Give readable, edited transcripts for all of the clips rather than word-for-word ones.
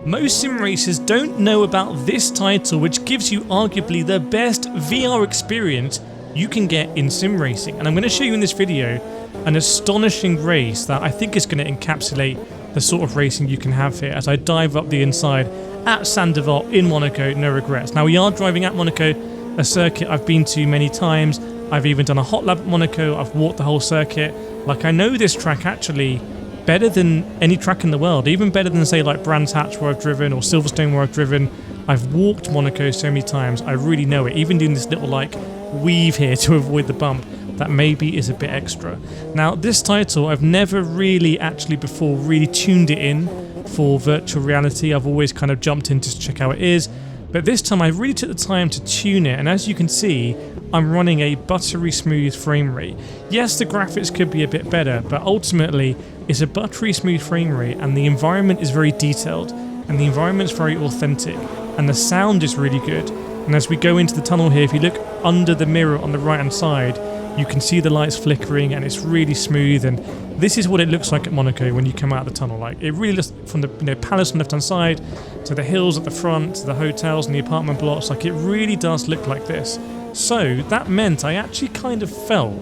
Most sim racers don't know about this title, which gives you arguably the best VR experience you can get in sim racing. And I'm going to show you in this video an astonishing race that I think is going to encapsulate the sort of racing you can have here as I dive up the inside at Sandoval in Monaco, no regrets. Now we are driving at Monaco, a circuit I've been to many times. I've even done a hot lap at Monaco, I've walked the whole circuit. Like, I know this track actually better than any track in the world, even better than, say, like Brands Hatch where I've driven or Silverstone where I've driven. I've walked Monaco so many times, I really know it. Even doing this little like weave here to avoid the bump, that maybe is a bit extra. Now this title, I've never really actually before really tuned it in for virtual reality. I've always kind of jumped in just to check how it is, but this time I really took the time to tune it, and as you can see, I'm running a buttery smooth frame rate. Yes, the graphics could be a bit better, but ultimately it's a buttery smooth frame rate, and the environment is very detailed, and the environment's very authentic, and the sound is really good. And as we go into the tunnel here, if you look under the mirror on the right hand side, you can see the lights flickering, and it's really smooth. And this is what it looks like at Monaco when you come out of the tunnel. Like, it really looks from the palace on the left hand side to the hills at the front to the hotels and the apartment blocks. Like, it really does look like this. So that meant I actually kind of felt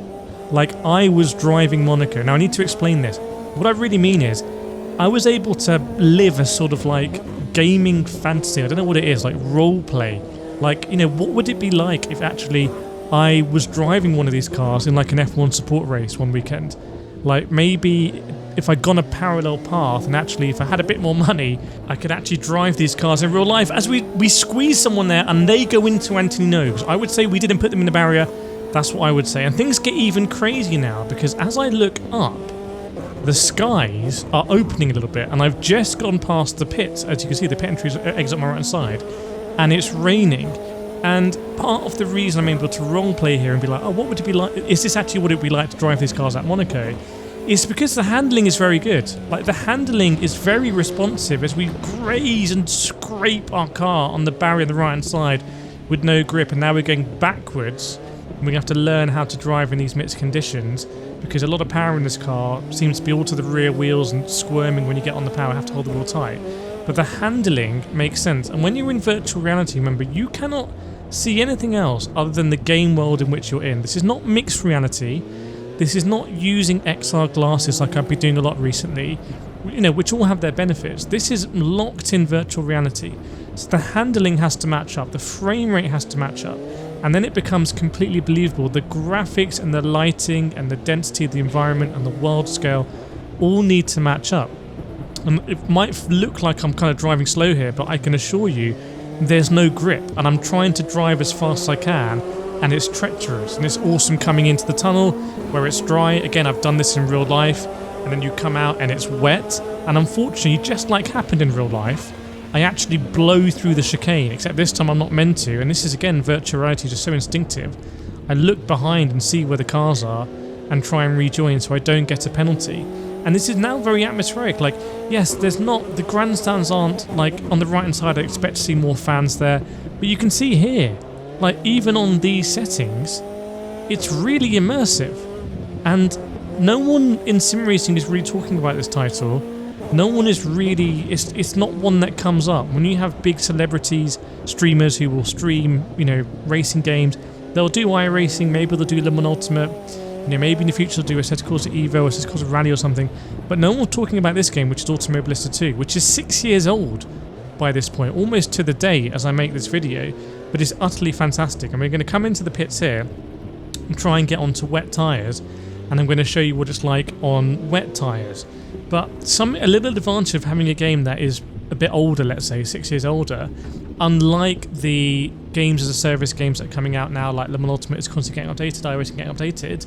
like I was driving Monaco. Now I need to explain this. What I really mean is I was able to live a sort of like gaming fantasy. I don't know what it is, like role play. Like, you know, what would it be like if actually I was driving one of these cars in like an F1 support race one weekend? Like, maybe if I'd gone a parallel path, and actually if I had a bit more money, I could actually drive these cars in real life as we squeeze someone there and they go into Anthony Nogues. I would say we didn't put them in the barrier. That's what I would say. And things get even crazier now, because as I look up, the skies are opening a little bit, and I've just gone past the pits. As you can see, the pit entry is exit on my right hand side, and it's raining. And part of the reason I'm able to wrong play here and be like, oh, what would it be like? Is this actually what it would be like to drive these cars at Monaco? Is because the handling is very good. Like, the handling is very responsive as we graze and scrape our car on the barrier on the right hand side with no grip, and now we're going backwards. And we have to learn how to drive in these mixed conditions, because a lot of power in this car seems to be all to the rear wheels and squirming when you get on the power, have to hold the wheel tight. But the handling makes sense. And when you're in virtual reality, remember, you cannot see anything else other than the game world in which you're in. This is not mixed reality. This is not using XR glasses like I've been doing a lot recently, you know, which all have their benefits. This is locked in virtual reality. So the handling has to match up, the frame rate has to match up, and then it becomes completely believable. The graphics and the lighting and the density of the environment and the world scale all need to match up. And it might look like I'm kind of driving slow here, but I can assure you there's no grip, and I'm trying to drive as fast as I can, and it's treacherous, and it's awesome coming into the tunnel where it's dry. Again, I've done this in real life, and then you come out and it's wet, and unfortunately, just like happened in real life, I actually blow through the chicane, except this time I'm not meant to, and this is again virtual reality, just so instinctive. I look behind and see where the cars are and try and rejoin so I don't get a penalty. And this is now very atmospheric. Like, yes, there's not, the grandstands aren't like on the right hand side. I expect to see more fans there, but you can see here, like, even on these settings, it's really immersive. And no one in sim racing is really talking about this title. No one is really, it's not one that comes up. When you have big celebrities, streamers who will stream, you know, racing games, they'll do iRacing, maybe they'll do Le Mans Ultimate, you know, maybe in the future they'll do a set course of Evo, a set course of Rally or something. But no one's talking about this game, which is Automobilista 2, which is 6 years old by this point, almost to the day as I make this video, but it's utterly fantastic. And we're going to come into the pits here and try and get onto wet tyres, and I'm going to show you what it's like on wet tyres. But a little advantage of having a game that is a bit older, let's say 6 years older, unlike the games as a service games that are coming out now, like Le Mans Ultimate is constantly getting updated, iRacing getting updated,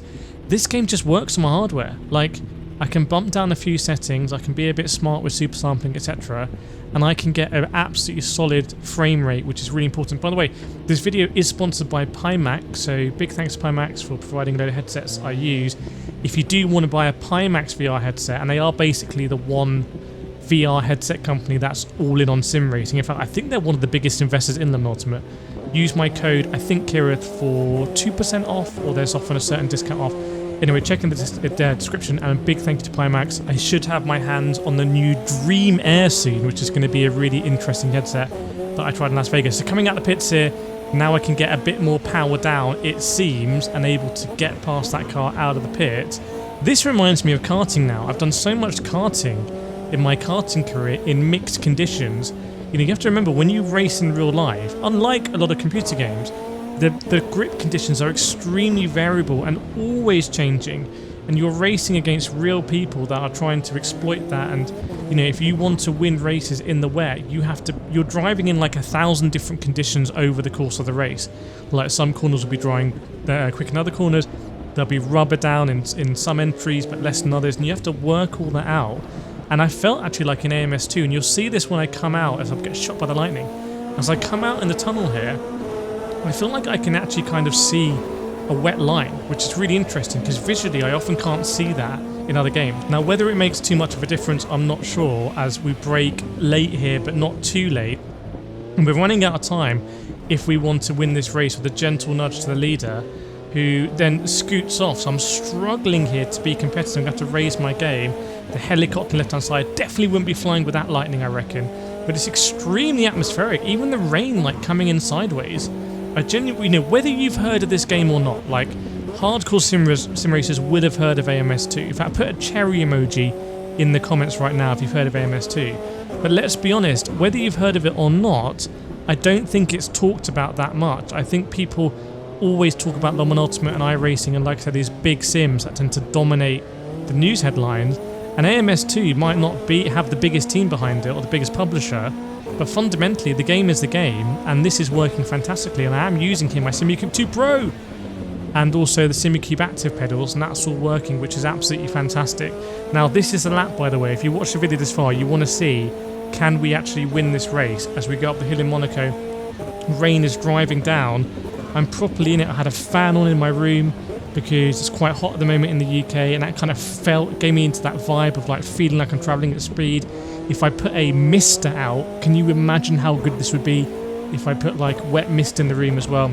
this game just works on my hardware. Like, I can bump down a few settings, I can be a bit smart with super sampling, etc., and I can get an absolutely solid frame rate, which is really important. By the way, this video is sponsored by Pimax, so big thanks to Pimax for providing a load of headsets I use. If you do want to buy a Pimax VR headset, and they are basically the one VR headset company that's all in on sim racing. In fact, I think they're one of the biggest investors in Le Mans Ultimate. Use my code, I think Kireth, for 2% off, or there's often a certain discount off. Anyway, check in the description, and a big thank you to Pimax. I should have my hands on the new Dream Air soon, which is going to be a really interesting headset that I tried in Las Vegas. So coming out the pits here, now I can get a bit more power down, it seems, and able to get past that car out of the pit. This reminds me of karting now. I've done so much karting in my karting career in mixed conditions. You have to remember, when you race in real life, unlike a lot of computer games, the grip conditions are extremely variable and always changing, and you're racing against real people that are trying to exploit that. And if you want to win races in the wet, you're driving in like 1,000 different conditions over the course of the race. Like some corners will be drying quick in other corners, there'll be rubber down in some entries but less than others, and you have to work all that out. And I felt actually like in AMS2, and you'll see this when I come out as I get shot by the lightning. As I come out in the tunnel here, I feel like I can actually kind of see a wet line, which is really interesting because visually I often can't see that in other games. Now, whether it makes too much of a difference, I'm not sure, as we brake late here but not too late. And we're running out of time if we want to win this race with a gentle nudge to the leader, who then scoots off. So I'm struggling here to be competitive. I'm going to have to raise my game. The helicopter left-hand side definitely wouldn't be flying with that lightning, I reckon. But it's extremely atmospheric. Even the rain, like, coming in sideways. I genuinely, whether you've heard of this game or not, like, hardcore sim racers would have heard of AMS2. In fact, put a cherry emoji in the comments right now if you've heard of AMS2. But let's be honest, whether you've heard of it or not, I don't think it's talked about that much. I think people always talk about Le Mans Ultimate and iRacing, and like I said, these big sims that tend to dominate the news headlines. And AMS2 might not have the biggest team behind it or the biggest publisher, but fundamentally the game is the game, and this is working fantastically. And I am using here my SimuCube 2 Pro and also the SimuCube Active pedals, and that's all working, which is absolutely fantastic. Now, this is a lap, by the way. If you watch the video this far, you want to see, can we actually win this race as we go up the hill in Monaco? Rain is driving down. I'm properly in it. I had a fan on in my room because it's quite hot at the moment in the UK, and that kind of gave me into that vibe of like feeling like I'm travelling at speed. If I put a mister out, can you imagine how good this would be if I put like wet mist in the room as well?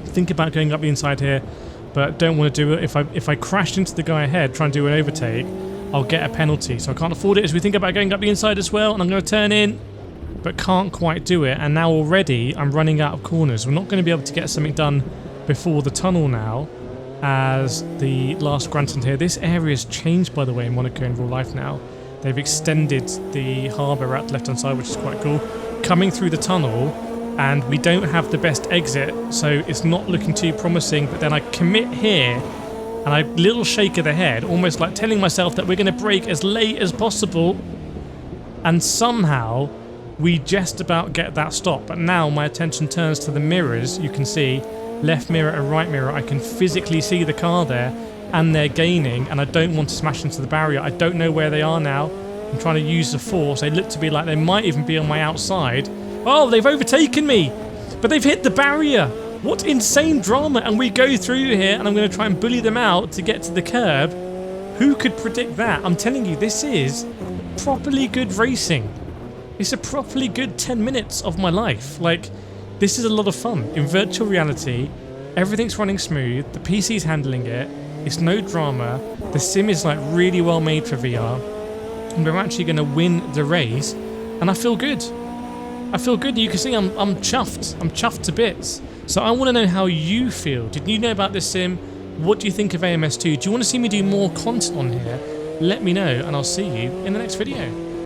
Think about going up the inside here, but don't want to do it. If I crash into the guy ahead, try and do an overtake, I'll get a penalty. So I can't afford it as we think about going up the inside as well, and I'm going to turn in, but can't quite do it. And now already I'm running out of corners. We're not going to be able to get something done before the tunnel now, as the last Granton here. This area has changed, by the way, in Monaco in real life now. They've extended the harbour out the left-hand side, which is quite cool. Coming through the tunnel, and we don't have the best exit, so it's not looking too promising. But then I commit here, and I little shake of the head, almost like telling myself that we're going to brake as late as possible, and somehow we just about get that stop. But now my attention turns to the mirrors. You can see left mirror and right mirror. I can physically see the car there, and they're gaining, and I don't want to smash into the barrier. I don't know where they are now. I'm trying to use the force. They look to be like they might even be on my outside. Oh, they've overtaken me, but they've hit the barrier. What insane drama. And we go through here, and I'm going to try and bully them out to get to the curb. Who could predict that? I'm telling you, this is properly good racing. It's a properly good 10 minutes of my life. Like, this is a lot of fun. In virtual reality, everything's running smooth. The PC's handling it. It's no drama. The sim is like really well made for VR. And we're actually going to win the race. And I feel good. I feel good. You can see I'm chuffed. I'm chuffed to bits. So I want to know how you feel. Did you know about this sim? What do you think of AMS2? Do you want to see me do more content on here? Let me know, and I'll see you in the next video.